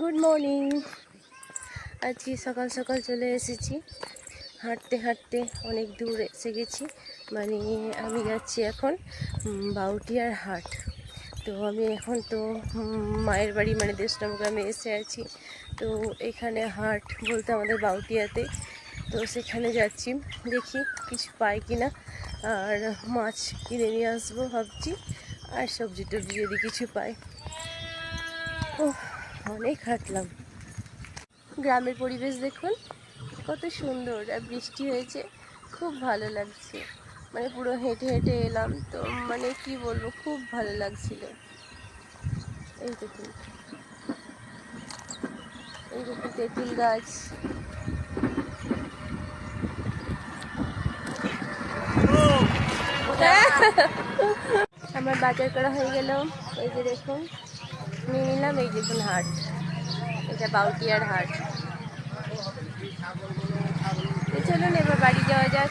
Good morning. আজকে সকাল সকাল চলে এসেছি, হাঁটতে হাঁটতে অনেক দূর এসে গেছি। মানে আমি যাচ্ছি এখন বাউটিয়ার হাট। তো আমি এখন তো মায়ের বাড়ি মানে দেশনাম গ্রামে এসে আছি। তো এখানে হাট বলতে আমাদের বাউটিয়াতে, তো সেখানে যাচ্ছি, দেখি কিছু পাই কিনা। আর মাছ কিনে নিয়ে আসবো ভাবছি, আর সবজি টবজি যদি কিছু পাই। ও অনেক হাঁটলাম। গ্রামের পরিবেশ দেখুন কত সুন্দর, আর বৃষ্টি হয়েছে, খুব ভালো লাগছে। মানে পুরো হেঁটে হেঁটে এলাম, তো মানে কি বলবো, খুব ভালো লাগছিল। এই দেখুন, এই দেখুন তেঁতুল গাছ। আমার বাজার করা হয়ে গেল। এই যে দেখুন নিয়ে নিলাম। এই দেখুন হাট, এটা বাউটিয়ার হাট। চলুন এবার বাড়ি যাওয়া যাক।